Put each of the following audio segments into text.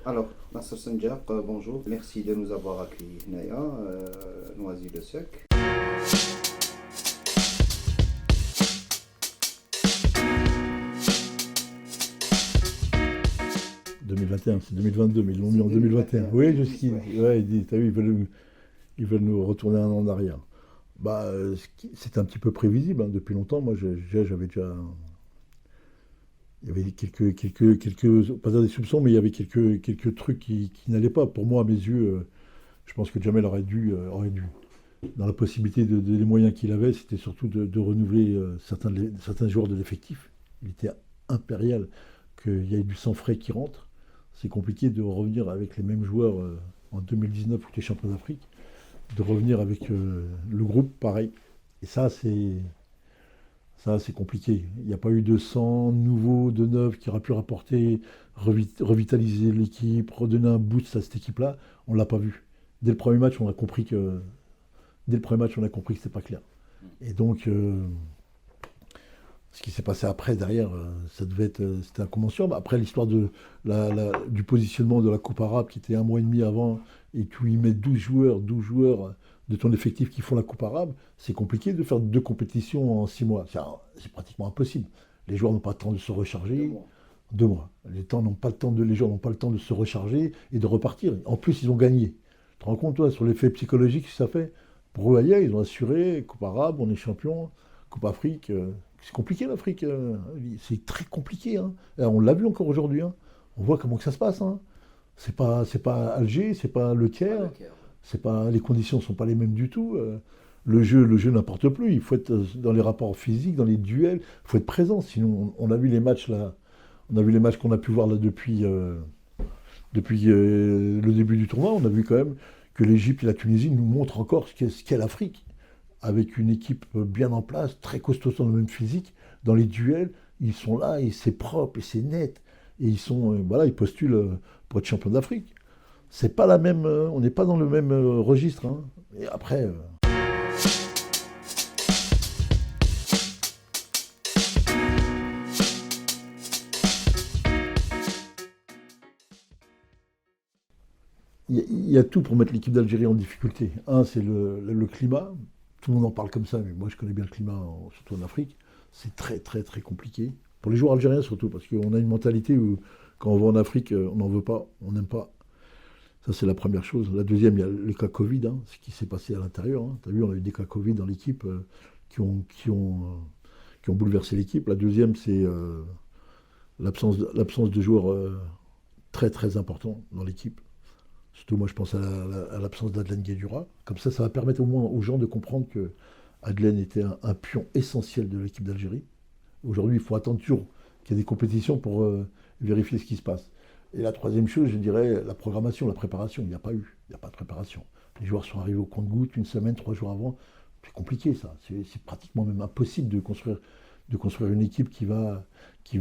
Alors, Nasser Senjak, bonjour. Merci de nous avoir accueillis, Naya, Noisy-le-Sec. 2021, c'est 2022, mais ils l'ont mis C'est en 2021. 2021, Oui, ils je disent, ski. ouais. Ouais, t'as vu, ils veulent nous retourner un an en arrière. C'était un petit peu prévisible, hein, depuis longtemps. Moi, j'avais déjà. Il y avait pas des soupçons, mais il y avait quelques trucs qui n'allaient pas. Pour moi, à mes yeux, je pense que Jamel aurait dû. Dans la possibilité des moyens qu'il avait, c'était surtout de renouveler certains joueurs de l'effectif. Il était impérial qu'il y ait du sang frais qui rentre. C'est compliqué de revenir avec les mêmes joueurs en 2019 où tu es champion d'Afrique, de revenir avec le groupe pareil. Et ça, c'est compliqué. Il n'y a pas eu de sang nouveau, de neuf qui aurait pu rapporter, revitaliser l'équipe, redonner un boost à cette équipe-là. On ne l'a pas vu. Dès le premier match, on a compris que c'était pas clair. Et donc, ce qui s'est passé après, derrière, c'était incommensurable. Après, l'histoire du positionnement de la Coupe arabe, qui était un mois et demi avant, et tu y mets 12 joueurs de ton effectif qui font la Coupe arabe, c'est compliqué de faire 2 compétitions en 6 mois. C'est pratiquement impossible. Les joueurs n'ont pas le temps de se Deux recharger. mois. 2 mois. Les joueurs n'ont pas le temps de se recharger et de repartir. En plus, ils ont gagné. Tu te rends compte, toi, sur l'effet psychologique que ça fait? Pour eux, ailleurs, ils ont assuré Coupe arabe, on est champion, Coupe Afrique. C'est compliqué l'Afrique. C'est très compliqué, hein. Et on l'a vu encore aujourd'hui, hein. On voit comment que ça se passe, hein. C'est pas Alger, c'est pas Le Pas le Caire, Caire. les conditions ne sont pas les mêmes du tout. Le jeu n'importe plus. Il faut être dans les rapports physiques, dans les duels. Il faut être présent. Sinon, on a vu les matchs là. On a vu les matchs qu'on a pu voir là depuis le début du tournoi. On a vu quand même que l'Égypte et la Tunisie nous montrent encore ce qu'est l'Afrique, avec une équipe bien en place, très costaud dans le même physique. Dans les duels, ils sont là et c'est propre et c'est net. Et voilà, ils postulent pour être champion d'Afrique. C'est pas la même, on n'est pas dans le même registre, hein. Et après, il y a tout pour mettre l'équipe d'Algérie en difficulté. Un, c'est le climat. Tout le monde en parle comme ça, mais moi je connais bien le climat, surtout en Afrique. C'est très très très compliqué. Pour les joueurs algériens surtout, parce qu'on a une mentalité où quand on va en Afrique, on n'en veut pas, on n'aime pas. Ça, c'est la première chose. La deuxième, il y a le cas Covid, hein, ce qui s'est passé à l'intérieur, hein. Tu as vu, on a eu des cas Covid dans l'équipe qui ont bouleversé l'équipe. La deuxième, c'est l'absence de joueurs très très importants dans l'équipe. Surtout, moi, je pense à l'absence d'Adlen Guedjura. Comme ça va permettre au moins aux gens de comprendre que Adlen était un pion essentiel de l'équipe d'Algérie. Aujourd'hui, il faut attendre toujours qu'il y ait des compétitions pour vérifier ce qui se passe. Et la troisième chose, je dirais, la programmation, la préparation. Il n'y a pas eu. Il n'y a pas de préparation. Les joueurs sont arrivés au compte-gouttes une semaine, 3 jours avant. C'est compliqué, ça. C'est pratiquement même impossible de construire une équipe qui va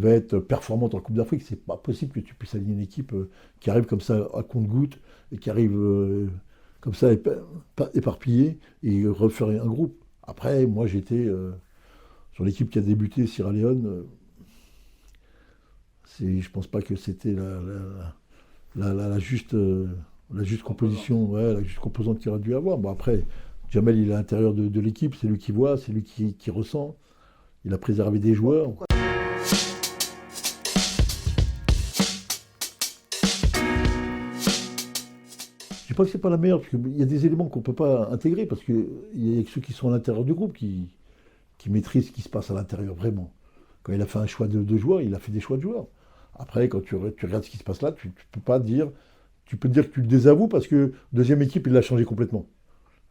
être performante en Coupe d'Afrique. C'est pas possible que tu puisses aligner une équipe qui arrive comme ça à compte-gouttes et qui arrive comme ça éparpillée et refaire un groupe. Après, moi j'étais sur l'équipe qui a débuté, Sierra Leone. Je pense pas que c'était la juste Composante. composition, ouais, la juste composante qu'il aurait dû avoir. Bon, après, Jamel, il est à l'intérieur de l'équipe, c'est lui qui voit, c'est lui qui ressent. Il a préservé des joueurs. Pourquoi Je ne dis pas que c'est pas la meilleure, parce qu'il y a des éléments qu'on ne peut pas intégrer, parce qu'il y a ceux qui sont à l'intérieur du groupe qui maîtrisent ce qui se passe à l'intérieur vraiment. Quand il a fait un choix de joueurs, il a fait des choix de joueurs. Après, quand tu regardes ce qui se passe là, tu ne peux pas dire. Tu peux dire que tu le désavoues parce que deuxième équipe, il l'a changé complètement.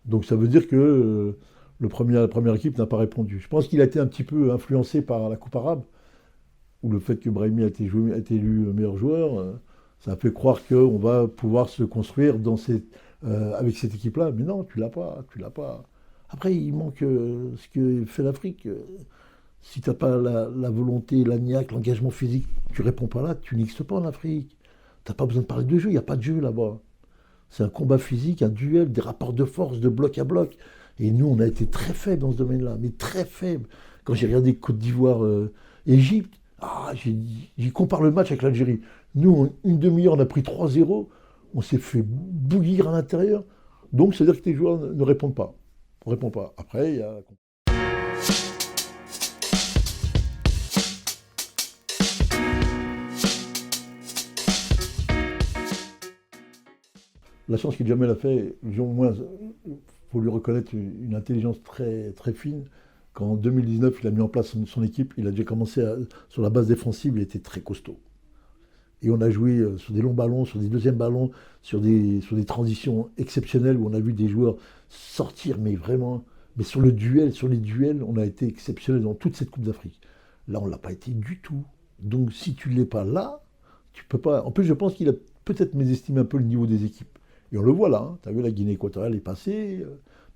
Donc ça veut dire que la première équipe n'a pas répondu. Je pense qu'il a été un petit peu influencé par la Coupe arabe, où le fait que Brahimi a été élu meilleur joueur, ça a fait croire qu'on va pouvoir se construire avec cette équipe-là. Mais non, tu l'as pas, tu l'as pas. Après, il manque ce que fait l'Afrique. Si tu n'as pas la volonté, la niaque, l'engagement physique, tu réponds pas là, tu n'existes pas en Afrique. Tu n'as pas besoin de parler de jeu, il n'y a pas de jeu là-bas. C'est un combat physique, un duel, des rapports de force, de bloc à bloc. Et nous, on a été très faibles dans ce domaine-là, mais très faibles. Quand j'ai regardé Côte d'Ivoire, Égypte, Ah, j'ai compare le match avec l'Algérie. Nous, en une demi-heure, on a pris 3-0. On s'est fait bouillir à l'intérieur. Donc, c'est-à-dire que tes joueurs ne répondent pas. On répond pas. Après, il y a... La chance que Jamel a fait, au moins, il faut lui reconnaître une intelligence très, très fine. Quand en 2019, il a mis en place son équipe, il a déjà commencé sur la base défensive, il était très costaud. Et on a joué sur des longs ballons, sur des deuxièmes ballons, sur des transitions exceptionnelles où on a vu des joueurs sortir, mais vraiment. Mais sur les duels, on a été exceptionnel dans toute cette Coupe d'Afrique. Là, on ne l'a pas été du tout. Donc, si tu ne l'es pas là, tu peux pas. En plus, je pense qu'il a peut-être mésestimé un peu le niveau des équipes. Et on le voit là. Tu as vu, la Guinée équatoriale est passée.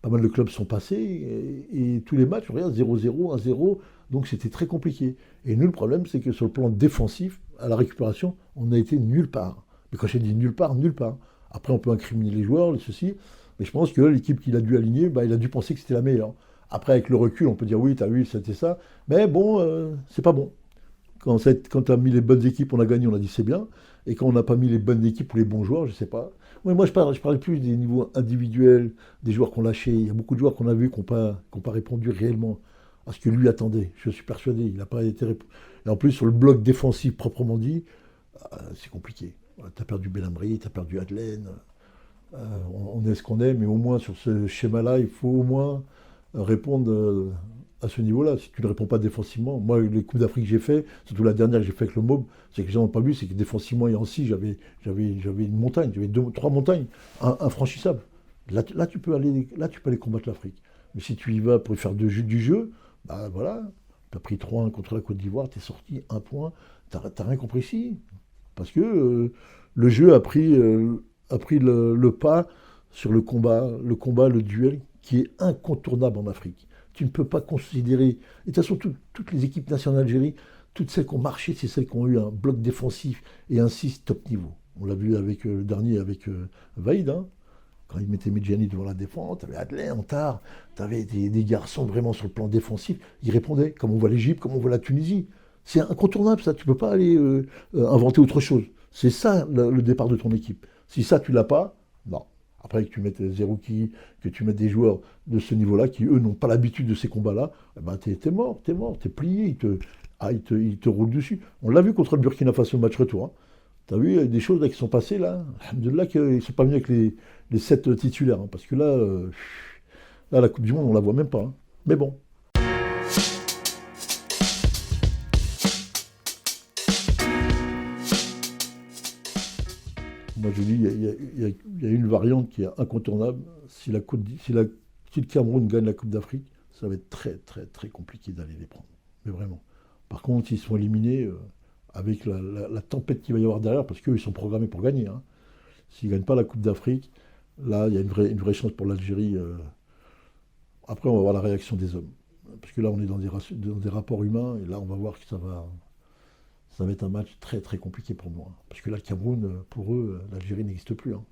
Pas mal de clubs sont passés. Et tous les matchs, regarde, 0-0, 1-0. Donc, c'était très compliqué. Et nous, le problème, c'est que sur le plan défensif, à la récupération, on a été nulle part. Mais quand j'ai dit nulle part, nulle part. Après, on peut incriminer les joueurs, les ceci. Mais je pense que l'équipe qu'il a dû aligner, bah, il a dû penser que c'était la meilleure. Après, avec le recul, on peut dire oui, t'as vu, c'était ça. Mais bon, c'est pas bon. Quand tu as mis les bonnes équipes, on a gagné, on a dit c'est bien. Et quand on n'a pas mis les bonnes équipes ou les bons joueurs, je sais pas. Ouais, moi, je parlais plus des niveaux individuels, des joueurs qu'on lâchait. Il y a beaucoup de joueurs qu'on a vus qui n'ont pas répondu réellement à ce que lui attendait. Je suis persuadé. Il n'a pas été Et en plus, sur le bloc défensif proprement dit, c'est compliqué. Tu as perdu Belhamri, tu as perdu Adelaine. On est ce qu'on est, mais au moins sur ce schéma-là, il faut au moins répondre à ce niveau-là. Si tu ne réponds pas défensivement, moi, les Coupes d'Afrique que j'ai fait, surtout la dernière que j'ai fait avec le MOB, c'est que les gens n'ont pas vu, c'est que défensivement et en si, j'avais une montagne, j'avais trois montagnes infranchissables. Là, tu peux aller combattre l'Afrique. Mais si tu y vas pour faire du jeu, bah voilà, tu as pris 3-1 contre la Côte d'Ivoire, tu es sorti 1 point, tu n'as rien compris ici. Parce que le jeu a pris le pas sur le combat, le duel, qui est incontournable en Afrique. Tu ne peux pas considérer. Et de toute façon, toutes les équipes nationales d'Algérie, toutes celles qui ont marché, c'est celles qui ont eu un bloc défensif et un 6 top niveau. On l'a vu avec le dernier, avec Vaïd, hein, quand il mettait Medjani devant la défense, tu avais Adley, Antar, tu avais des garçons vraiment sur le plan défensif, ils répondaient, comme on voit l'Égypte, comme on voit la Tunisie. C'est incontournable ça, tu ne peux pas aller inventer autre chose. C'est ça le départ de ton équipe. Si ça, tu l'as pas, non. Après que tu mettes Zerouki, que tu mettes des joueurs de ce niveau-là, qui eux n'ont pas l'habitude de ces combats-là, eh ben, t'es mort, t'es plié, ils te roulent dessus. On l'a vu contre le Burkina Faso, match retour. Hein. T'as vu, il y a des choses là qui sont passées là. Alhamdoulilah qu'ils ne sont pas venus avec les 7 titulaires. Hein, parce que là, la Coupe du Monde, on la voit même pas. Hein. Mais bon. Moi, je dis, il y a une variante qui est incontournable. Si le Cameroun gagne la Coupe d'Afrique, ça va être très, très, très compliqué d'aller les prendre. Mais vraiment. Par contre, s'ils sont éliminés, avec la tempête qu'il va y avoir derrière, parce qu'eux, ils sont programmés pour gagner. Hein. S'ils ne gagnent pas la Coupe d'Afrique, là, il y a une vraie chance pour l'Algérie. Après, on va voir la réaction des hommes. Parce que là, on est dans des rapports humains, et là, on va voir que ça va être un match très très compliqué pour nous. Hein. Parce que là, le Cameroun, pour eux, l'Algérie n'existe plus. Hein.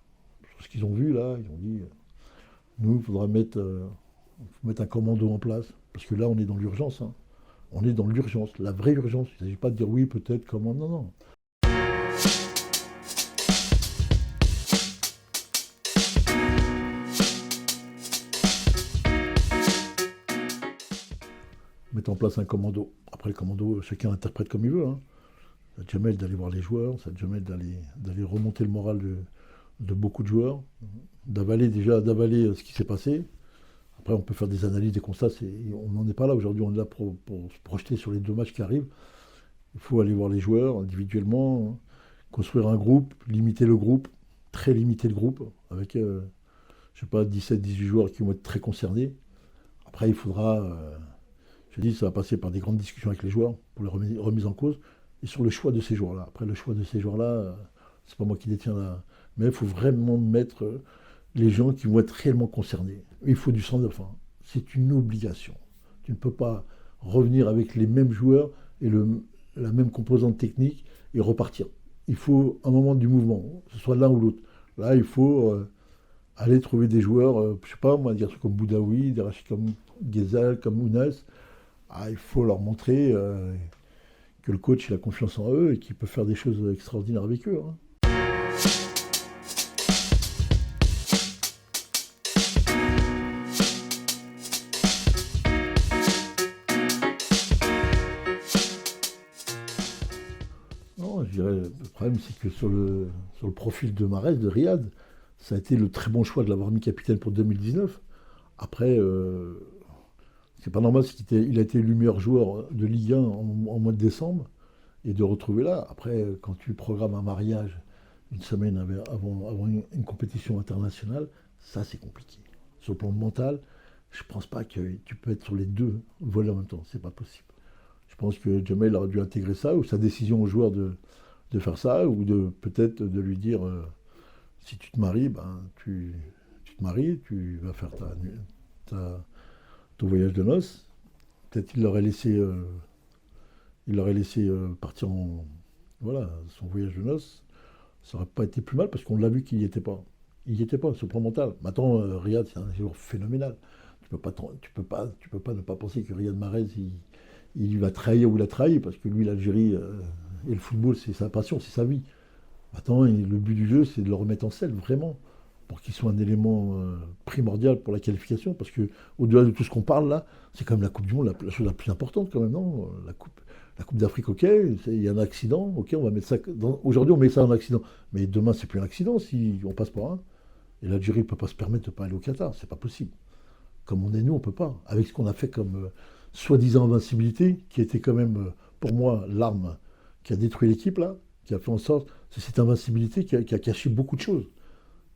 Sur ce qu'ils ont vu là, ils ont dit nous, il faudra mettre un commando en place. Parce que là, on est dans l'urgence. Hein. On est dans l'urgence, la vraie urgence. Il ne s'agit pas de dire oui, peut-être, comment. Non, non. Mettre en place un commando. Après, le commando, chacun interprète comme il veut. Hein. Ça te Jamel d'aller voir les joueurs, ça te Jamel d'aller remonter le moral de beaucoup de joueurs, d'avaler ce qui s'est passé. Après, on peut faire des analyses, des constats, on n'en est pas là. Aujourd'hui, on est là pour se projeter sur les 2 matchs qui arrivent. Il faut aller voir les joueurs individuellement, construire un groupe, limiter le groupe, très limiter le groupe, avec, je sais pas, 17-18 joueurs qui vont être très concernés. Après, il faudra, je dis, ça va passer par des grandes discussions avec les joueurs pour les remises en cause. Et sur le choix de ces joueurs-là. Après, le choix de ces joueurs-là, c'est pas moi qui détiens là. Mais il faut vraiment mettre les gens qui vont être réellement concernés. Il faut du 109. Hein. C'est une obligation. Tu ne peux pas revenir avec les mêmes joueurs et la même composante technique et repartir. Il faut un moment du mouvement, que ce soit l'un ou l'autre. Là, il faut aller trouver des joueurs, je sais pas, moi, dire comme Boudaoui, des Rachid comme Ghezal, comme Ounas. Il faut leur montrer que le coach il a confiance en eux et qu'il peut faire des choses extraordinaires avec eux. Hein. Non, je dirais, le problème, c'est que sur le profil de Mahrez, de Riyad, ça a été le très bon choix de l'avoir mis capitaine pour 2019. Après, c'est pas normal, il a été élu meilleur joueur de Ligue 1 en mois de décembre, et de retrouver là. Après, quand tu programmes un mariage une semaine avant une compétition internationale, ça c'est compliqué. Sur le plan mental, je pense pas que tu peux être sur les deux volets en même temps, c'est pas possible. Je pense que Jamel aurait dû intégrer ça, ou sa décision au joueur de faire ça, ou peut-être de lui dire si tu te maries, tu te maries, tu vas faire ton voyage de noces. Peut-être il l'aurait laissé partir son voyage de noces. Ça n'aurait pas été plus mal parce qu'on l'a vu qu'il n'y était pas. Il n'y était pas, sur le plan mental. Maintenant, Riyad, c'est un joueur phénoménal. Tu peux pas ne pas penser que Riyad Mahrez, il va trahir ou il a trahi, parce que lui, l'Algérie et le football, c'est sa passion, c'est sa vie. Maintenant, le but du jeu, c'est de le remettre en scène, vraiment, pour qu'il soit un élément primordial pour la qualification, parce que au-delà de tout ce qu'on parle là, c'est quand même la Coupe du Monde, la chose la plus importante quand même, non? La coupe d'Afrique, ok, il y a un accident, ok, on va mettre ça. Aujourd'hui, on met ça en accident, mais demain, c'est plus un accident si on passe par un. Et l'Algérie ne peut pas se permettre de ne pas aller au Qatar, c'est pas possible. Comme on est nous, on ne peut pas. Avec ce qu'on a fait comme soi-disant invincibilité, qui était quand même, pour moi, l'arme qui a détruit l'équipe là, qui a fait en sorte, c'est cette invincibilité qui a caché beaucoup de choses.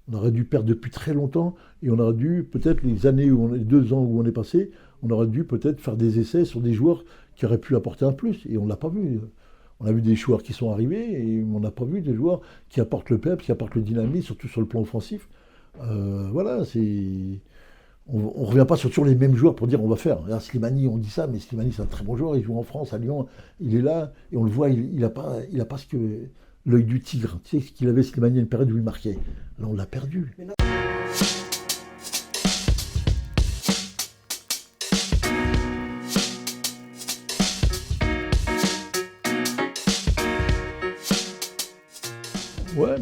On aurait dû perdre depuis très longtemps, et on aurait dû, peut-être les 2 ans où on est passé, on aurait dû peut-être faire des essais sur des joueurs qui auraient pu apporter un plus, et on ne l'a pas vu. On a vu des joueurs qui sont arrivés, et on n'a pas vu des joueurs qui apportent le peps, qui apportent le dynamisme, surtout sur le plan offensif. Voilà, on ne revient pas sur toujours les mêmes joueurs pour dire on va faire. Là, Slimani, on dit ça, mais Slimani, c'est un très bon joueur, il joue en France, à Lyon, il est là, et on le voit, il n'a pas ce que l'œil du tigre. Tu sais ce qu'il avait, Slimani, à une période où il marquait. Là, on l'a perdu. Ouais,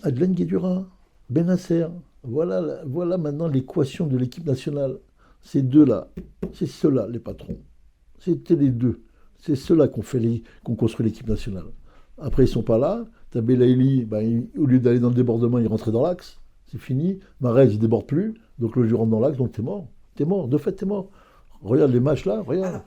Adlen Guedjura, Benasser, voilà maintenant l'équation de l'équipe nationale. Ces deux-là, c'est ceux-là les patrons. C'était les deux. C'est ceux-là qu'on construit l'équipe nationale. Après, ils sont pas là. T'as Belaïli, au lieu d'aller dans le débordement, il rentrait dans l'axe. C'est fini. Mahrez, il déborde plus. Donc le jeu rentre dans l'axe, donc t'es mort. T'es mort. De fait, t'es mort. Regarde les matchs là, regarde.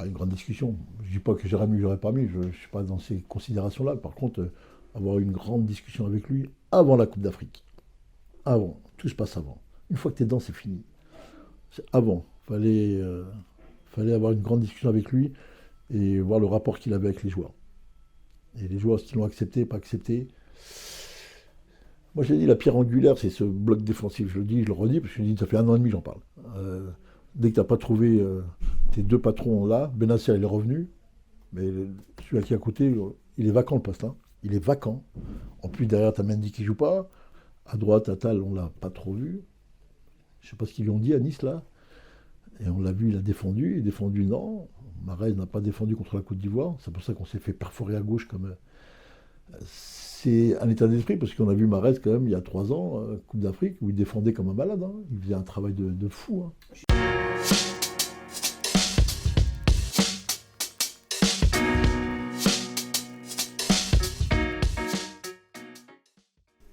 Une grande discussion. Je ne dis pas que j'aurais mis, j'aurais pas mis, je ne suis pas dans ces considérations-là. Par contre, avoir une grande discussion avec lui avant la Coupe d'Afrique. Avant, tout se passe avant. Une fois que tu es dedans, c'est fini. C'est avant. Fallait avoir une grande discussion avec lui et voir le rapport qu'il avait avec les joueurs. Et les joueurs, qui l'ont accepté, pas accepté. Moi, j'ai dit, la pierre angulaire, c'est ce bloc défensif. Je le dis, je le redis, parce que ça fait 1 an et demi que j'en parle. Dès que tu n'as pas trouvé tes 2 patrons là, Benasser il est revenu, mais celui qui est à côté, il est vacant le poste. Hein. Il est vacant. En plus, derrière, tu as Mendy qui ne joue pas. À droite, Attal, on ne l'a pas trop vu. Je ne sais pas ce qu'ils lui ont dit à Nice là. Et on l'a vu, il a défendu. Non. Mahrez n'a pas défendu contre la Côte d'Ivoire. C'est pour ça qu'on s'est fait perforer à gauche comme. C'est un état d'esprit, parce qu'on a vu Mahrez quand même il y a 3 ans, Coupe d'Afrique, où il défendait comme un malade. Hein. Il faisait un travail de fou. Hein.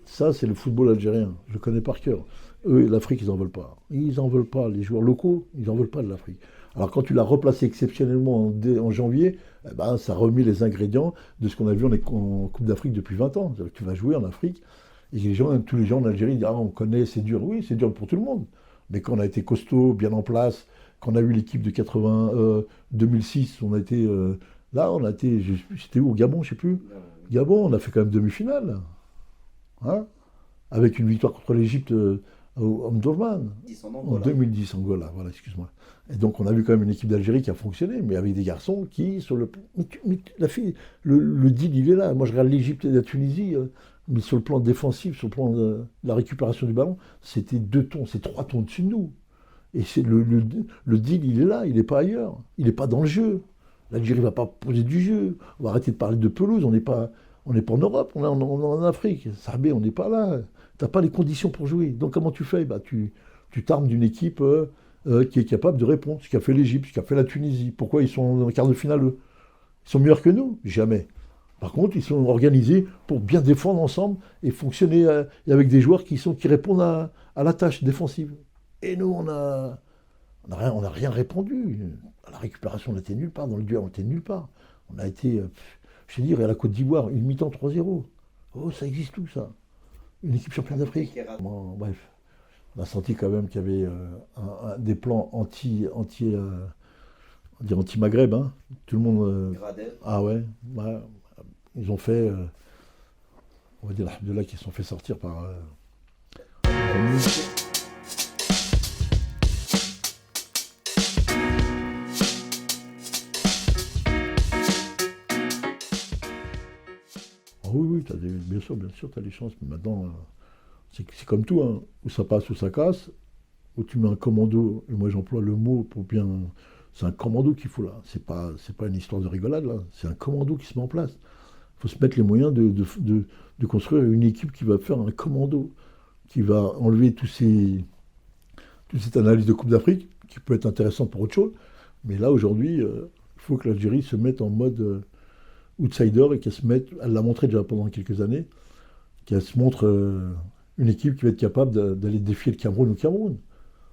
Ça, c'est le football algérien. Je le connais par cœur. Eux, l'Afrique, ils n'en veulent pas. Ils n'en veulent pas. Les joueurs locaux, ils n'en veulent pas de l'Afrique. Alors, quand tu l'as replacé exceptionnellement en janvier, ça a remis les ingrédients de ce qu'on a vu en Coupe d'Afrique depuis 20 ans. C'est-à-dire que tu vas jouer en Afrique, et tous les gens en Algérie disent « Ah, on connaît, c'est dur. » Oui, c'est dur pour tout le monde. Mais quand on a été costaud, bien en place, quand on a eu l'équipe de 2006, on a été... C'était où, au Gabon, je ne sais plus. Gabon, on a fait quand même demi-finale. Hein, avec une victoire contre l'Égypte au Omdurman en 2010, Angola, voilà, excuse-moi. Et donc on a vu quand même une équipe d'Algérie qui a fonctionné, mais avec des garçons qui, sur le... la fille, le deal, il est là. Moi je regarde l'Égypte et la Tunisie, Mais sur le plan défensif, sur le plan de la récupération du ballon, c'était 2 tons, c'est 3 tons au-dessus de nous. Et le deal, il est là, il n'est pas ailleurs. Il n'est pas dans le jeu. L'Algérie ne va pas poser du jeu. On va arrêter de parler de pelouse. On n'est pas en Europe, on est en Afrique. Sarbé, on n'est pas là. Tu n'as pas les conditions pour jouer. Donc comment tu fais? Bah, tu t'armes d'une équipe qui est capable de répondre. Ce qu'a fait l'Égypte, ce qu'a fait la Tunisie. Pourquoi ils sont en quart de finale, eux? Ils sont meilleurs que nous? Jamais. Par contre, ils sont organisés pour bien défendre ensemble et fonctionner et avec des joueurs qui répondent à la tâche défensive. Et nous, on a rien répondu. À la récupération, on était nulle part. Dans le duel, on était nulle part. On a été, je veux dire, à la Côte d'Ivoire, une mi-temps 3-0. Oh, ça existe tout, ça. Une équipe championne d'Afrique. Bon, bref, on a senti quand même qu'il y avait des plans on dirait anti-Maghreb. Hein. Tout le monde. Ah ouais, ouais. Ils ont fait, on va dire, alhamdoulilah, qu'ils se sont fait sortir par. Ah oui, oui, bien sûr, tu as des chances. Mais maintenant, c'est comme tout, hein. Ou ça passe ou ça casse. Où tu mets un commando, et moi j'emploie le mot pour bien. C'est un commando qu'il faut là. C'est pas une histoire de rigolade là. C'est un commando qui se met en place. Il faut se mettre les moyens de construire une équipe qui va faire un commando, qui va enlever toute cette analyse de Coupe d'Afrique, qui peut être intéressante pour autre chose. Mais là, aujourd'hui, il faut que l'Algérie se mette en mode outsider et qu'elle se mette, elle l'a montré déjà pendant quelques années, qu'elle se montre une équipe qui va être capable d'aller défier le Cameroun au Cameroun.